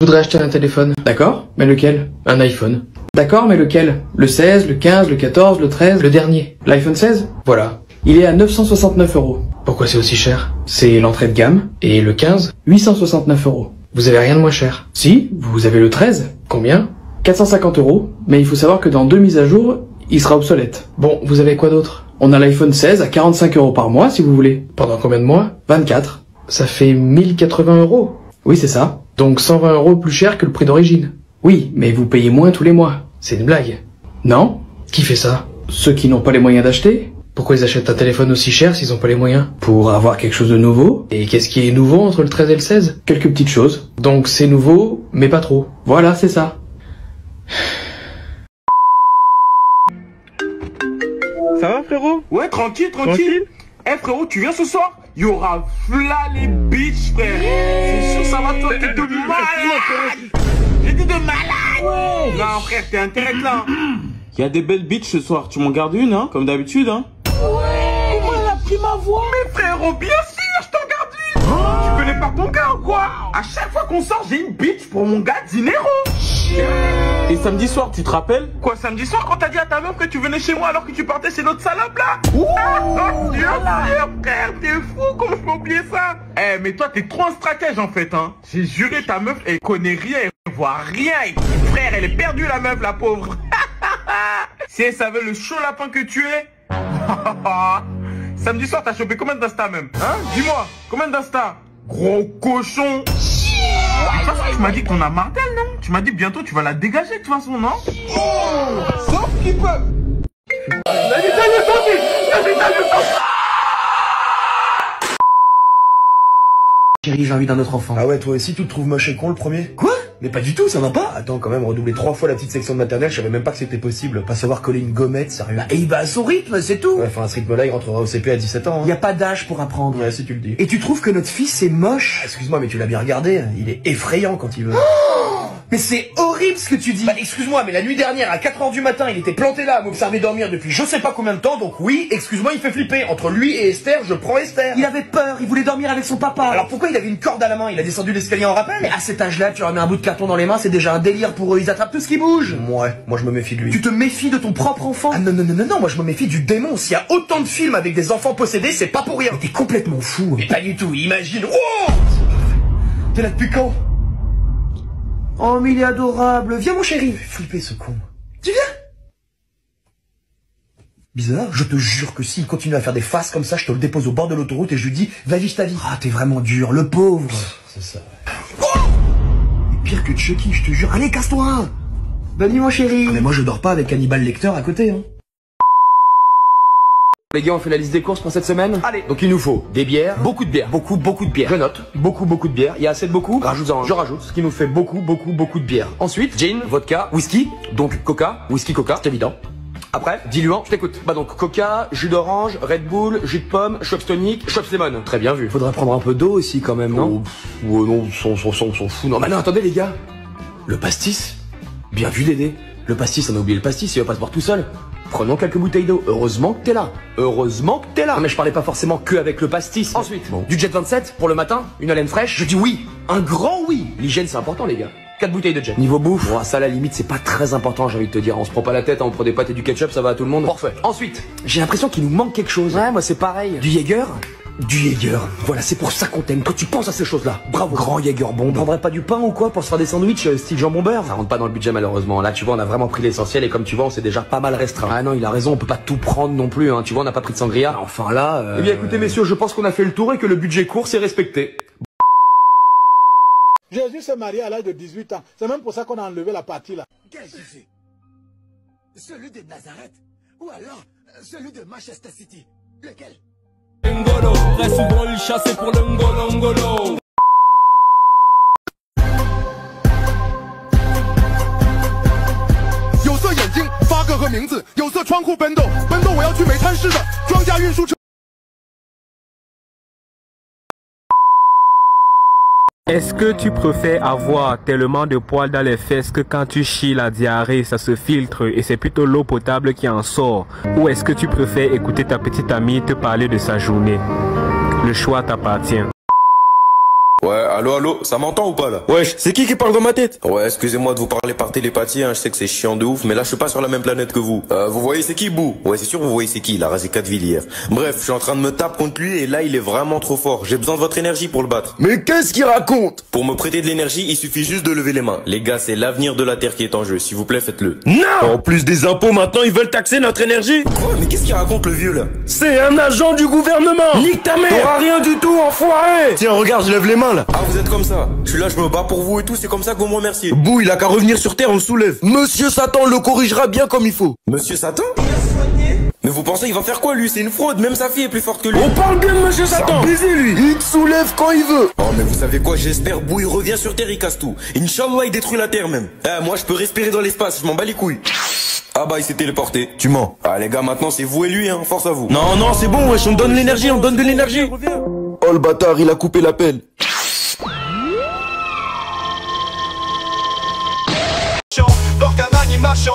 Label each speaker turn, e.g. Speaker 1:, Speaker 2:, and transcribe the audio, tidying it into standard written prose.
Speaker 1: Je voudrais acheter un téléphone. D'accord, mais lequel? Un iPhone. D'accord, mais lequel? Le 16, le 15, le 14, le 13, le dernier. L'iPhone 16? Voilà. Il est à 969 €. Pourquoi c'est aussi cher? C'est l'entrée de gamme. Et le 15, 869 €. Vous avez rien de moins cher. Si, vous avez le 13. Combien? 450 €. Mais il faut savoir que dans 2 mises à jour, il sera obsolète. Bon, vous avez quoi d'autre? On a l'iPhone 16 à 45 € par mois si vous voulez. Pendant combien de mois? 24. Ça fait 1080 €. Oui, c'est ça. Donc 120 € plus cher que le prix d'origine. Oui, mais vous payez moins tous les mois. C'est une blague. Non? Qui fait ça? Ceux qui n'ont pas les moyens d'acheter? Pourquoi ils achètent un téléphone aussi cher s'ils n'ont pas les moyens? Pour avoir quelque chose de nouveau? Et qu'est-ce qui est nouveau entre le 13 et le 16? Quelques petites choses. Donc c'est nouveau, mais pas trop. Voilà, c'est ça.
Speaker 2: Ça va frérot?
Speaker 3: Ouais, tranquille. Eh frérot, tu viens ce soir? Il y aura v'là les bitches, frère. C'est sûr, ça va, toi, t'es de malade. J'ai dit de malade. Ouais. Non, frère, t'es intérêt là. Il y a des belles bitches ce soir. Tu m'en gardes une, hein, comme d'habitude, hein. Ouais. Comment elle a pris ma voix? Mais frérot, bien sûr, je t'en garde une. Oh. Tu connais pas ton gars ou quoi? À chaque fois qu'on sort, j'ai une bitch pour mon gars Dinero. Et samedi soir, tu te rappelles? Quoi, samedi soir, quand t'as dit à ta meuf que tu venais chez moi alors que tu partais chez notre salope là? Oh, Dieu, frère, t'es fou, comment je peux oublier ça? Eh, mais toi, t'es trop un stratège en fait, hein. J'ai juré, ta meuf, elle connaît rien, elle voit rien. Et frère, elle est perdue la meuf, la pauvre. Si elle savait le chaud lapin que tu es. Samedi soir, t'as chopé combien d'Insta même? Hein? Dis-moi, combien d'Insta? Gros cochon. De toute façon, tu m'as dit que t'en as marre d'elle, non? Tu m'as dit bientôt tu vas la dégager de toute façon, non? Oh, sauf qu'il peut.
Speaker 1: Chérie, j'ai envie d'un autre enfant.
Speaker 4: Ah ouais, toi aussi tu te trouves moche et con le premier?
Speaker 1: Quoi? Mais pas du tout, ça va pas.
Speaker 4: Attends, quand même, redoubler 3 fois la petite section de maternelle, je savais même pas que c'était possible. Pas savoir coller une gommette, sérieux.
Speaker 1: Et il va à son rythme, c'est tout.
Speaker 4: Ouais, enfin, à ce rythme-là, il rentrera au CP à 17 ans. Hein.
Speaker 1: Y a pas d'âge pour apprendre.
Speaker 4: Ouais, si tu le dis.
Speaker 1: Et tu trouves que notre fils est moche?
Speaker 4: Excuse-moi, mais tu l'as bien regardé, il est effrayant quand il veut.
Speaker 1: Mais c'est horrible ce que tu dis.
Speaker 4: Bah excuse-moi, mais la nuit dernière, à 4 h du matin, il était planté là à m'observer dormir depuis je sais pas combien de temps, donc oui, excuse-moi, il fait flipper. Entre lui et Esther, je prends Esther.
Speaker 1: Il avait peur, il voulait dormir avec son papa.
Speaker 4: Alors pourquoi il avait une corde à la main? Il a descendu l'escalier en rappel?
Speaker 1: Mais à cet âge-là, tu leur mets un bout de carton dans les mains, c'est déjà un délire pour eux, ils attrapent tout ce qui bouge.
Speaker 4: Ouais, moi je me méfie de lui.
Speaker 1: Tu te méfies de ton propre enfant?
Speaker 4: Ah non, moi je me méfie du démon. S'il y a autant de films avec des enfants possédés, c'est pas pour rien.
Speaker 1: Mais t'es complètement fou.
Speaker 4: Mais pas du tout, imagine. Oh! T'es là depuis quand?
Speaker 1: Oh mais il est adorable, viens mon chéri.
Speaker 4: Fais flipper ce con.
Speaker 1: Tu viens?
Speaker 4: Bizarre, je te jure que s'il continue à faire des faces comme ça, je te le dépose au bord de l'autoroute et je lui dis, va vivre ta vie.
Speaker 1: Ah t'es vraiment dur, le pauvre.
Speaker 4: C'est ça.
Speaker 1: Oh, pire que Chucky, je te jure. Allez, casse-toi. Bonne nuit mon chéri.
Speaker 4: Ah, mais moi je dors pas avec Hannibal Lecter à côté, hein.
Speaker 5: Les gars, on fait la liste des courses pour cette semaine. Allez. Donc il nous faut des bières, beaucoup de bières, beaucoup de bières. Je note, beaucoup de bières. Il y a assez de beaucoup. Rajoute-en. Je rajoute. Ce qui nous fait beaucoup de bières. Ensuite, gin, vodka, whisky. Donc coca, whisky, coca, c'est évident. Après, diluant, je t'écoute. Bah donc coca, jus d'orange, Red Bull, jus de pomme, Schweppes tonic, Schweppes lemon. Très bien vu.
Speaker 1: Faudrait prendre un peu d'eau aussi quand même, non?
Speaker 5: Oh, non, on s'en fout. Non, mais non, attendez les gars. Le pastis. Bien vu Dédé. Le pastis, on a oublié le pastis, il va pas se boire tout seul. Prenons quelques bouteilles d'eau. Heureusement que t'es là. Non, mais je parlais pas forcément que avec le pastis. Ensuite, bon. Du Jet 27 pour le matin, une haleine fraîche. Je dis oui, un grand oui. L'hygiène c'est important les gars. 4 bouteilles de Jet. Niveau bouffe, bon, ça à la limite c'est pas très important, j'ai envie de te dire. On se prend pas la tête, hein, on prend des pâtes et du ketchup, ça va à tout le monde. Parfait. Ensuite, j'ai l'impression qu'il nous manque quelque chose. Ouais, moi c'est pareil. Du Jäger. Voilà, c'est pour ça qu'on t'aime. Toi, tu penses à ces choses-là. Bravo. Grand Jäger bombe. On prendrait pas du pain ou quoi pour se faire des sandwichs style jambon beurre? Ça rentre pas dans le budget malheureusement. Là, tu vois, on a vraiment pris l'essentiel et comme tu vois, on s'est déjà pas mal restreint. Ah non, il a raison, on peut pas tout prendre non plus, hein. Tu vois, on n'a pas pris de sangria. Enfin là. Eh bien, écoutez, messieurs, je pense qu'on a fait le tour et que le budget course est respecté.
Speaker 6: Jésus s'est marié à l'âge de 18 ans. C'est même pour ça qu'on a enlevé la partie là.
Speaker 7: Quel Jésus? Celui de Nazareth? Ou alors celui de Manchester City? Lequel?
Speaker 8: Ngolo, très souvent il chassait pour le ngolo.
Speaker 6: 有色眼镜，发个和名字；有色窗户，奔斗，我要去煤炭市的装甲运输车。
Speaker 2: Est-ce que tu préfères avoir tellement de poils dans les fesses que quand tu chies la diarrhée, ça se filtre et c'est plutôt l'eau potable qui en sort? Ou est-ce que tu préfères écouter ta petite amie te parler de sa journée? Le choix t'appartient.
Speaker 9: Ouais, allô, ça m'entend ou pas là?
Speaker 10: Wesh, c'est qui parle dans ma tête?
Speaker 9: Ouais, excusez-moi de vous parler par télépathie, hein, je sais que c'est chiant de ouf, mais là je suis pas sur la même planète que vous. Vous voyez c'est qui Bou? Ouais, c'est sûr vous voyez c'est qui, il a rasé 4 villes hier. Bref, je suis en train de me taper contre lui et là il est vraiment trop fort. J'ai besoin de votre énergie pour le battre.
Speaker 10: Mais qu'est-ce qu'il raconte?
Speaker 9: Pour me prêter de l'énergie, il suffit juste de lever les mains. Les gars, c'est l'avenir de la Terre qui est en jeu, s'il vous plaît faites-le.
Speaker 10: Non! En plus des impôts, maintenant ils veulent taxer notre énergie?
Speaker 9: Quoi? Mais qu'est-ce qu'il raconte le vieux là?
Speaker 10: C'est un agent du gouvernement!
Speaker 9: Nique ta mère!
Speaker 10: T'auras rien du tout, enfoiré! Tiens, regarde, je lève les mains là.
Speaker 9: Ah, vous êtes comme ça. Je suis là, je me bats pour vous et tout, c'est comme ça que vous me remerciez.
Speaker 10: Bou, il a qu'à revenir sur Terre, on le soulève. Monsieur Satan le corrigera bien comme il faut.
Speaker 9: Monsieur Satan? Mais vous pensez qu'il va faire quoi lui? C'est une fraude, même sa fille est plus forte que lui.
Speaker 10: On parle bien de Monsieur Satan! Baiser lui! Il te soulève quand il veut!
Speaker 9: Oh mais vous savez quoi, j'espère Bou il revient sur Terre, il casse tout. Inch'Allah il détruit la Terre même. Moi je peux respirer dans l'espace, je m'en bats les couilles. Ah bah il s'est téléporté.
Speaker 10: Tu mens.
Speaker 9: Ah les gars maintenant c'est vous et lui hein, force à vous.
Speaker 10: Non c'est bon wesh, on donne l'énergie, on donne de l'énergie. Oh le bâtard, il a coupé la pelle.
Speaker 7: Donc un animation,